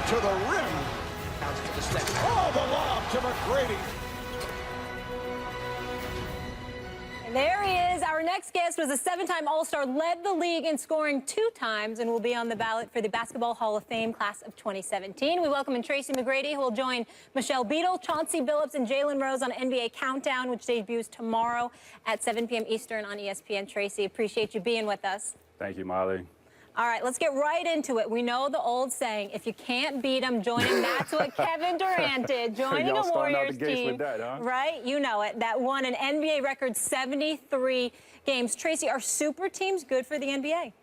to the rim. Oh, the lob to McGrady. And there he is. Our next guest was a 7-time All-Star, led the league in scoring 2 times, and will be on the ballot for the Basketball Hall of Fame class of 2017. We welcome in Tracy McGrady, who will join Michelle Beadle, Chauncey Billups, and Jalen Rose on NBA Countdown, which debuts tomorrow at 7 p.m. Eastern on ESPN. Tracy, appreciate you being with us. Thank you, Molly. All right, let's get right into it. We know the old saying, if you can't beat them, join them. That's what Kevin Durant did, joining a Warriors team, with that, huh? right? You know it. That won an NBA record 73 games. Tracy, are super teams good for the NBA?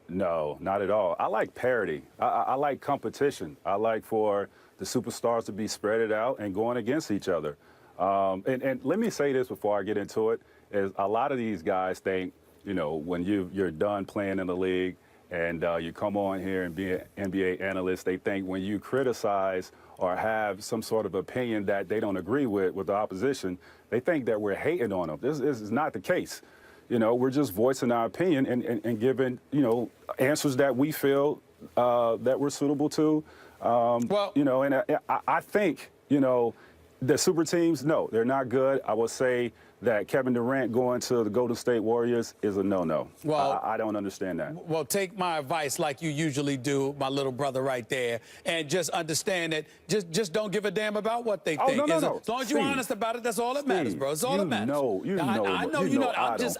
No, not at all. I like parity. I like competition. I like for the superstars to be spread out and going against each other. And let me say this before I get into it, is a lot of these guys think, you know, when you're done playing in the league and you come on here and be an NBA analyst, they think when you criticize or have some sort of opinion that they don't agree with the opposition, they think that we're hating on them. This is not the case. You know, we're just voicing our opinion and giving, you know, answers that we feel that we're suitable to. Well, you know, and I think, you know, the super teams, no, they're not good. I will say that Kevin Durant going to the Golden State Warriors is a no-no. Well, I don't understand that. Well, take my advice like you usually do, my little brother right there, and just understand that just don't give a damn about what they think. No. As long as you're honest about it, that's all that matters, bro. It's all that matters.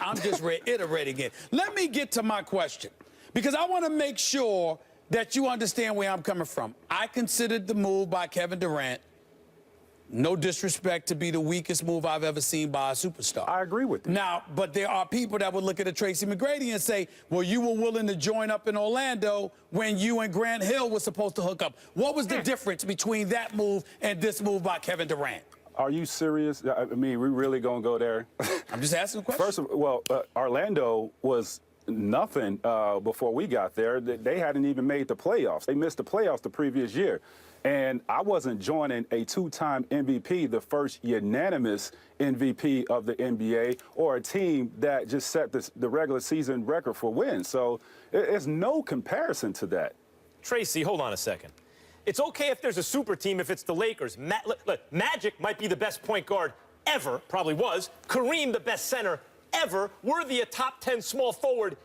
I'm just reiterating it. Let me get to my question, because I want to make sure that you understand where I'm coming from. I considered the move by Kevin Durant, no disrespect, to be the weakest move I've ever seen by a superstar. I agree with you. Now, but there are people that would look at a Tracy McGrady and say, well, you were willing to join up in Orlando when you and Grant Hill were supposed to hook up. What was the difference between that move and this move by Kevin Durant? Are you serious? I mean, we really going to go there? I'm just asking a question. First of all, Orlando was nothing before we got there. They hadn't even made the playoffs. They missed the playoffs the previous year. And I wasn't joining a 2-time MVP, the first unanimous MVP of the NBA, or a team that just set the regular season record for wins. So it's no comparison to that. Tracy, hold on a second. It's okay if there's a super team if it's the Lakers. Look, Magic might be the best point guard ever, probably was. Kareem, the best center ever. Worthy a top 10 small forward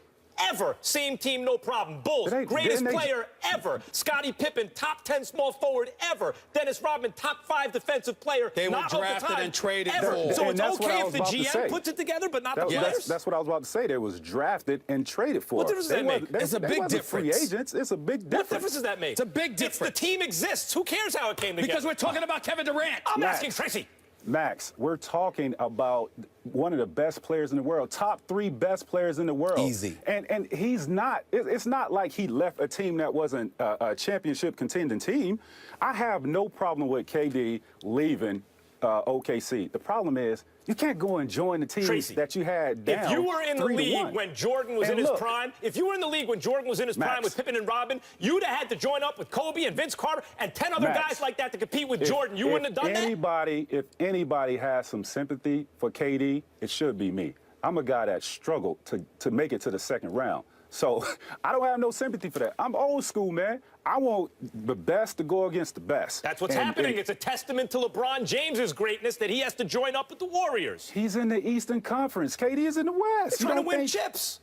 ever. Same team, no problem. Bulls, greatest player ever. Scottie Pippen, top 10 small forward ever. Dennis Rodman, top 5 defensive player. They were drafted and traded for. So it's okay if the GM puts it together, but not the players? That's what I was about to say. They was drafted and traded for. What difference does that make? It's a big difference. Free agents. It's a big difference. What difference does that make? It's a big difference. The team exists. Who cares how it came together? Because we're talking about Kevin Durant. I'm asking Tracy. Max, we're talking about one of the best players in the world, top 3 best players in the world. Easy. And he's not, it's not like he left a team that wasn't a championship contending team. I have no problem with KD leaving OKC. The problem is you can't go and join the team that you had down. If you were in the league when Jordan was in his prime, if you were in the league when Jordan was in his prime with Pippen and Robin, you'd have had to join up with Kobe and Vince Carter and 10 other guys like that to compete with Jordan. You wouldn't have done that? If anybody has some sympathy for KD, it should be me. I'm a guy that struggled to make it to the second round. So I don't have no sympathy for that. I'm old school, man. I want the best to go against the best. That's what's happening. It's a testament to LeBron James's greatness that he has to join up with the Warriors. He's in the Eastern Conference. KD is in the West. He's trying to win chips.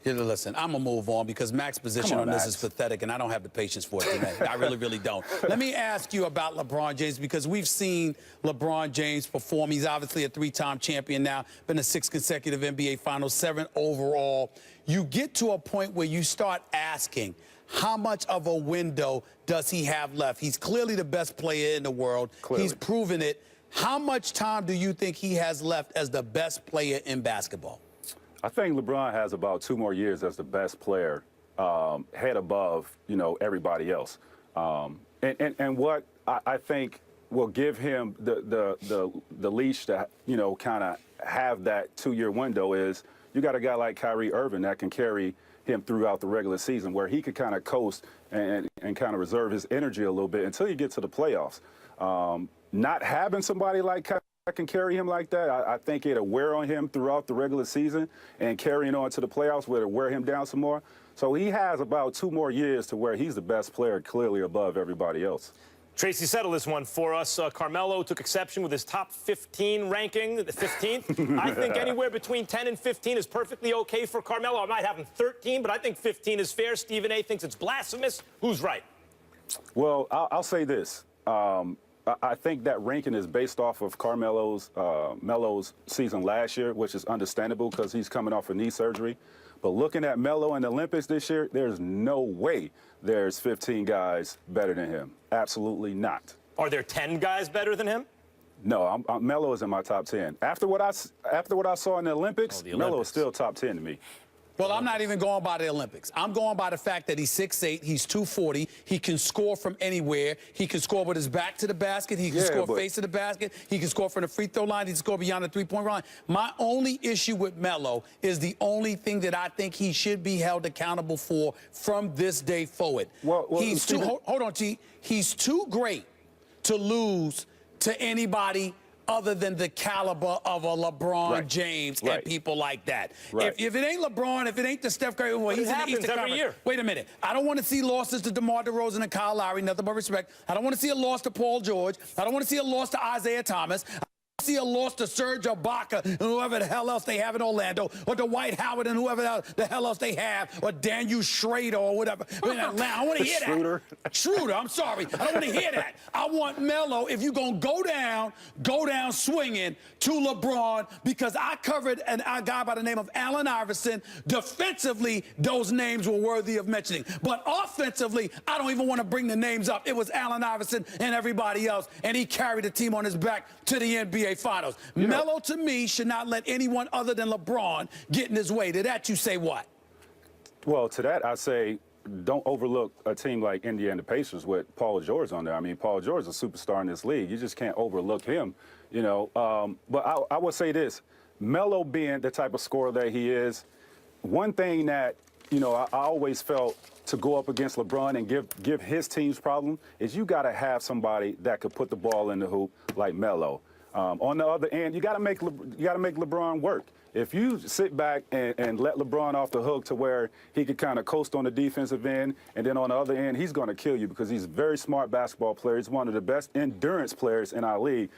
Listen, I'm going to move on because Max's position on this is pathetic, and I don't have the patience for it today. I really, really don't. Let me ask you about LeBron James, because we've seen LeBron James perform. He's obviously a 3-time champion now, been to 6 consecutive NBA Finals, 7 overall. You get to a point where you start asking, how much of a window does he have left? He's clearly the best player in the world. He's proven it. How much time do you think he has left as the best player in basketball? I think LeBron has about 2 more years as the best player, head above, you know, everybody else. And what I think will give him the leash to, you know, kind of have that 2-year window is you got a guy like Kyrie Irving that can carry him throughout the regular season, where he could kind of coast and kind of reserve his energy a little bit until you get to the playoffs. Not having somebody like Kyrie can carry him like that, I think it'll wear on him throughout the regular season, and carrying on to the playoffs will wear him down some more. So he has about 2 more years to where he's the best player, clearly above everybody else. Tracy, settle this one for us. Carmelo took exception with his top 15 ranking, the 15th. I think anywhere between 10 and 15 is perfectly okay for Carmelo. I might have him 13, but I think 15 is fair. Stephen A. thinks it's blasphemous. Who's right? Well, I'll say this. I think that ranking is based off of Melo's season last year, which is understandable because he's coming off a knee surgery. But looking at Melo in the Olympics this year, there's no way there's 15 guys better than him. Absolutely not. Are there 10 guys better than him? No, Melo is in my top 10. After what I saw in the Olympics, Melo is still top 10 to me. Well, I'm not even going by the Olympics. I'm going by the fact that he's 6'8", he's 240, he can score from anywhere. He can score with his back to the basket, he can score face to the basket, he can score from the free throw line, he can score beyond the three-point line. My only issue with Melo is the only thing that I think he should be held accountable for from this day forward. Well, he's too, hold on, T. He's too great to lose to anybody other than the caliber of a LeBron James and people like that. If it ain't LeBron, if it ain't the Steph Curry, well, he's in the Eastern Conference. Year. Wait a minute. I don't want to see losses to DeMar DeRozan and Kyle Lowry, nothing but respect. I don't want to see a loss to Paul George. I don't want to see a loss to Isaiah Thomas. See a loss to Serge Ibaka and whoever the hell else they have in Orlando, or to Dwight Howard and whoever the hell else they have, or Daniel Schrader or whatever. I want to hear that. Schroeder, I'm sorry. I don't want to hear that. I want Melo, if you're going to go down swinging to LeBron, because I covered a guy by the name of Allen Iverson. Defensively, those names were worthy of mentioning. But offensively, I don't even want to bring the names up. It was Allen Iverson and everybody else, and he carried the team on his back to the NBA Finals. Melo, to me, should not let anyone other than LeBron get in his way. To that, you say what? Well, to that, I say don't overlook a team like Indiana Pacers with Paul George on there. I mean, Paul George is a superstar in this league. You just can't overlook him, you know. But I would say this. Melo being the type of scorer that he is, one thing that, you know, I always felt to go up against LeBron and give his team's problem is you got to have somebody that could put the ball in the hoop like Melo. On the other end, you got to make LeBron work. If you sit back and let LeBron off the hook to where he could kind of coast on the defensive end, and then on the other end, he's going to kill you because he's a very smart basketball player. He's one of the best endurance players in our league.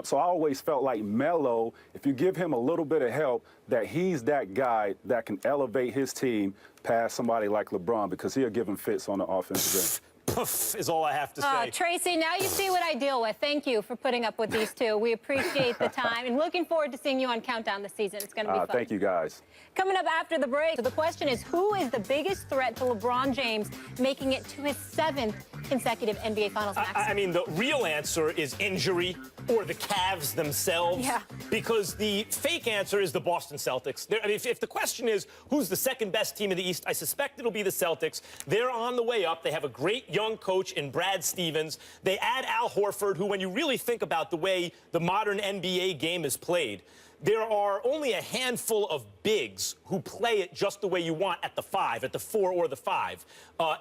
So I always felt like Melo, if you give him a little bit of help, that he's that guy that can elevate his team past somebody like LeBron because he'll give him fits on the offensive end. Poof is all I have to say. Tracy, now you see what I deal with. Thank you for putting up with these two. We appreciate the time and looking forward to seeing you on Countdown this season. It's going to be fun. Thank you, guys. Coming up after the break, so the question is, who is the biggest threat to LeBron James making it to his 7th consecutive NBA Finals match? I mean, the real answer is injury or the Cavs themselves. Yeah. Because the fake answer is the Boston Celtics. I mean, if the question is who's the second best team in the East, I suspect it'll be the Celtics. They're on the way up. They have a great young coach in Brad Stevens. They add Al Horford, who, when you really think about the way the modern NBA game is played, there are only a handful of bigs who play it just the way you want at the 5, at the 4 or the 5.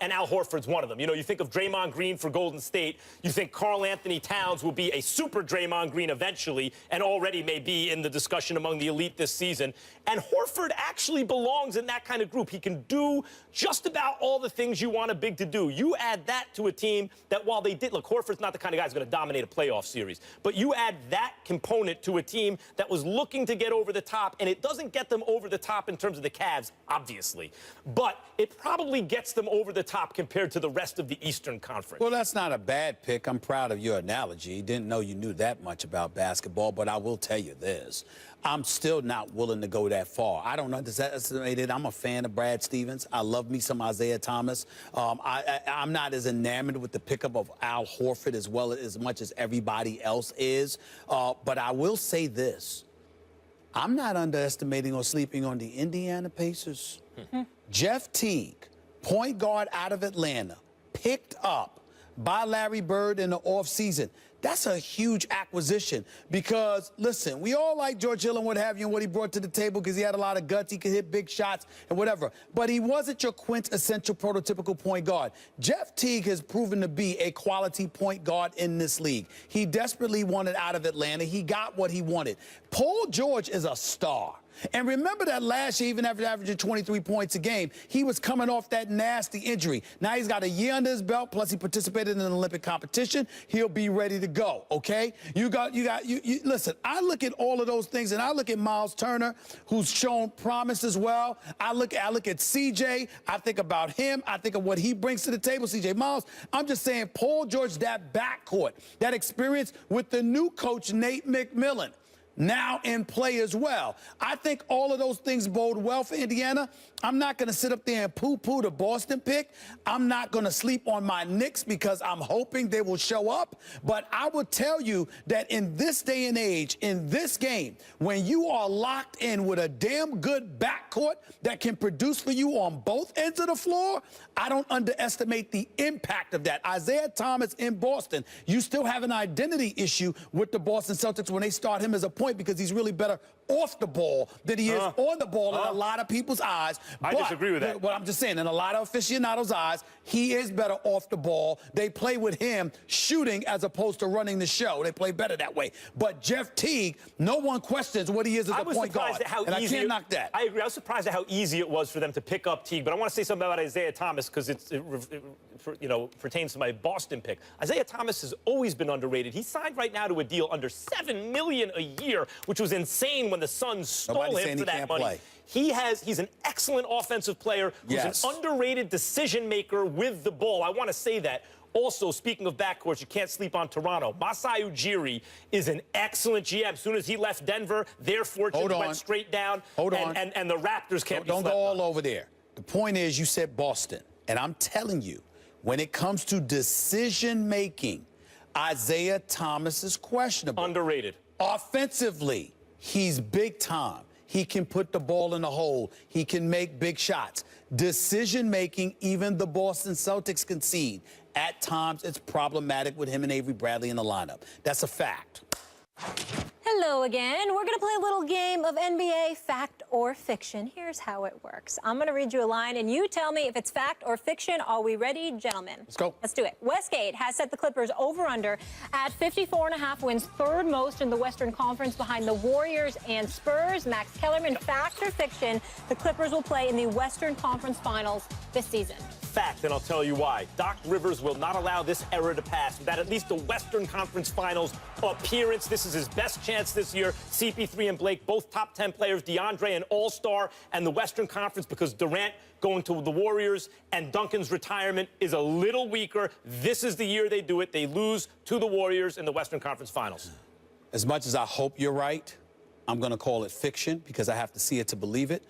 And Al Horford's one of them. You know, you think of Draymond Green for Golden State. You think Karl Anthony Towns will be a super Draymond Green eventually and already may be in the discussion among the elite this season. And Horford actually belongs in that kind of group. He can do just about all the things you want a big to do. You add that to a team that, while they did, look, Horford's not the kind of guy who's going to dominate a playoff series. But you add that component to a team that was looking to get over the top, and it doesn't get them over the top in terms of the Cavs, obviously. But it probably gets them over the top compared to the rest of the Eastern Conference. Well, that's not a bad pick. I'm proud of your analogy. Didn't know you knew that much about basketball, but I will tell you this. I'm still not willing to go that far. I don't underestimate it. I'm a fan of Brad Stevens. I love me some Isaiah Thomas. I'm not as enamored with the pickup of Al Horford as much as everybody else is. But I will say this. I'm not underestimating or sleeping on the Indiana Pacers. Jeff Teague, point guard out of Atlanta, picked up by Larry Bird in the offseason. That's a huge acquisition because, listen, we all like George Hill and what have you and what he brought to the table because he had a lot of guts. He could hit big shots and whatever. But he wasn't your quintessential prototypical point guard. Jeff Teague has proven to be a quality point guard in this league. He desperately wanted out of Atlanta. He got what he wanted. Paul George is a star. And remember that last year, even after averaging 23 points a game, he was coming off that nasty injury. Now he's got a year under his belt, plus he participated in an Olympic competition. He'll be ready to go, okay? Listen, I look at all of those things, and I look at Miles Turner, who's shown promise as well. I look at CJ. I think about him. I think of what he brings to the table, CJ Miles. I'm just saying, Paul George, that backcourt, that experience with the new coach, Nate McMillan, now in play as well. I think all of those things bode well for Indiana. I'm not going to sit up there and poo-poo the Boston pick. I'm not going to sleep on my Knicks because I'm hoping they will show up. But I will tell you that in this day and age, in this game, when you are locked in with a damn good backcourt that can produce for you on both ends of the floor, I don't underestimate the impact of that. Isaiah Thomas in Boston, you still have an identity issue with the Boston Celtics when they start him as a point because he's really better off the ball than he is on the ball in a lot of people's eyes. I disagree with that. What I'm just saying, in a lot of aficionados' eyes, he is better off the ball. They play with him shooting as opposed to running the show. They play better that way. But Jeff Teague, no one questions what he is as a point guard. I can't knock that. I agree. I was surprised at how easy it was for them to pick up Teague. But I want to say something about Isaiah Thomas because it pertains to my Boston pick. Isaiah Thomas has always been underrated. He's signed right now to a deal under $7 million a year, which was insane when the Suns stole him for that money. Play. He's an excellent offensive player who's an underrated decision maker with the ball. I want to say that. Also, speaking of backcourts, you can't sleep on Toronto. Masai Ujiri is an excellent GM. As soon as he left Denver, their fortunes went straight down. And the Raptors can't be slept on. Don't go all over there. The point is, you said Boston. And I'm telling you, when it comes to decision-making, Isaiah Thomas is questionable. Underrated. Offensively, he's big time. He can put the ball in the hole. He can make big shots. Decision-making, even the Boston Celtics concede. At times, it's problematic with him and Avery Bradley in the lineup. That's a fact. Hello again. We're going to play a little game of NBA fact or fiction. Here's how it works. I'm going to read you a line, and you tell me if it's fact or fiction. Are we ready, gentlemen? Let's go. Let's do it. Westgate has set the Clippers over-under at 54.5 wins, third most in the Western Conference behind the Warriors and Spurs. Max Kellerman, fact or fiction, the Clippers will play in the Western Conference Finals this season. Fact, and I'll tell you why. Doc Rivers will not allow this era to pass without at least a Western Conference Finals appearance. This is his best chance this year. CP3 and Blake, both top 10 players. DeAndre, an all-star, and the Western Conference, because Durant going to the Warriors and Duncan's retirement is a little weaker. This is the year they do it. They lose to the Warriors in the Western Conference Finals. As much as I hope you're right, I'm going to call it fiction because I have to see it to believe it.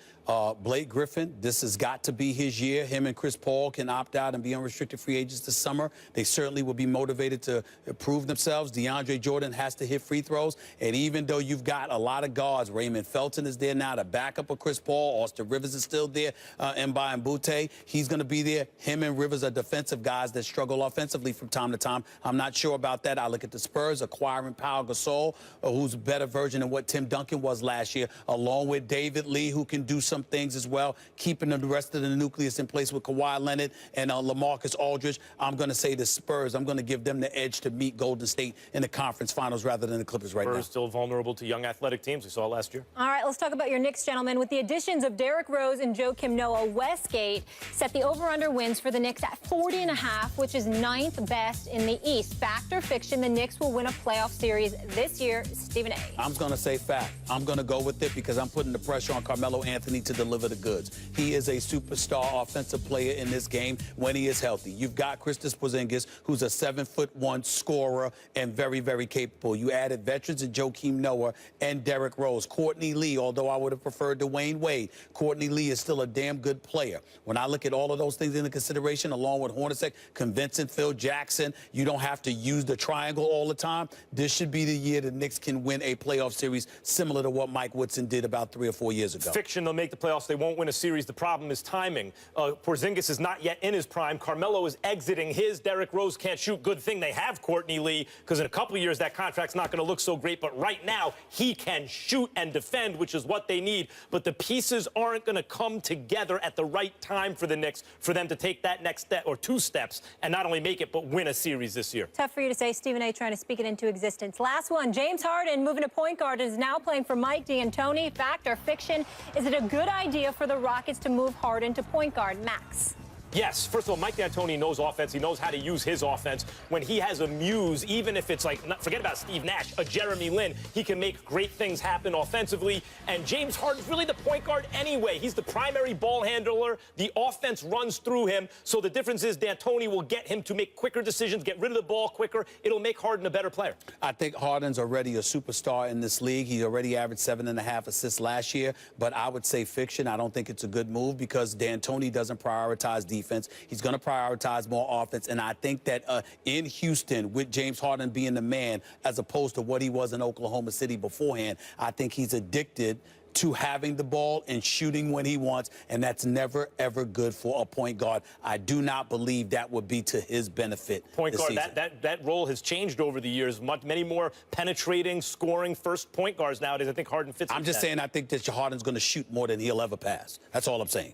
Blake Griffin, this has got to be his year. Him and Chris Paul can opt out and be unrestricted free agents this summer. They certainly will be motivated to prove themselves. DeAndre Jordan has to hit free throws. And even though you've got a lot of guards, Raymond Felton is there now, the backup of Chris Paul. Austin Rivers is still there. Mba and Butte, he's going to be there. Him and Rivers are defensive guys that struggle offensively from time to time. I'm not sure about that. I look at the Spurs acquiring Pau Gasol, who's a better version of what Tim Duncan was last year, along with David Lee, who can do some things as well, keeping the rest of the nucleus in place with Kawhi Leonard and LaMarcus Aldridge. I'm going to say the Spurs. I'm going to give them the edge to meet Golden State in the conference finals rather than the Clippers right now. Spurs still vulnerable to young athletic teams. We saw last year. All right, let's talk about your Knicks, gentlemen. With the additions of Derrick Rose and Joakim Noah, Westgate set the over-under wins for the Knicks at 40.5, which is 9th best in the East. Fact or fiction, the Knicks will win a playoff series this year. Stephen A. I'm going to say fact. I'm going to go with it because I'm putting the pressure on Carmelo Anthony to deliver the goods. He is a superstar offensive player in this game when he is healthy. You've got Kristaps Porzingis, who's a 7'1" scorer and very, very capable. You added veterans in Joakim Noah and Derrick Rose. Courtney Lee, although I would have preferred Dwayne Wade, Courtney Lee is still a damn good player. When I look at all of those things into consideration, along with Hornacek, convincing Phil Jackson, you don't have to use the triangle all the time. This should be the year the Knicks can win a playoff series similar to what Mike Woodson did about 3 or 4 years ago. Fiction, they'll make the the playoffs, they won't win a series. The problem is timing. Porzingis is not yet in his prime. Carmelo is exiting his. Derrick Rose can't shoot. Good thing they have Courtney Lee, because in a couple of years, that contract's not going to look so great. But right now, he can shoot and defend, which is what they need. But the pieces aren't going to come together at the right time for the Knicks for them to take that next step or 2 steps and not only make it, but win a series this year. Tough for you to say. Stephen A. trying to speak it into existence. Last one, James Harden moving to point guard is now playing for Mike D'Antoni. Fact or fiction? Is it a good idea for the Rockets to move Harden to point guard? Max. Yes. First of all, Mike D'Antoni knows offense. He knows how to use his offense. When he has a muse, even if it's like, forget about Steve Nash, a Jeremy Lin, he can make great things happen offensively. And James Harden's really the point guard anyway. He's the primary ball handler. The offense runs through him. So the difference is D'Antoni will get him to make quicker decisions, get rid of the ball quicker. It'll make Harden a better player. I think Harden's already a superstar in this league. He already averaged 7.5 assists last year. But I would say fiction. I don't think it's a good move because D'Antoni doesn't prioritize defense. He's going to prioritize more offense. And I think that in Houston, with James Harden being the man, as opposed to what he was in Oklahoma City beforehand, I think he's addicted to having the ball and shooting when he wants, and that's never, ever good for a point guard. I do not believe that would be to his benefit. Point guard, that role has changed over the years. Many more penetrating, scoring first point guards nowadays. I think Harden fits. I'm just saying I think that Harden's going to shoot more than he'll ever pass. That's all I'm saying.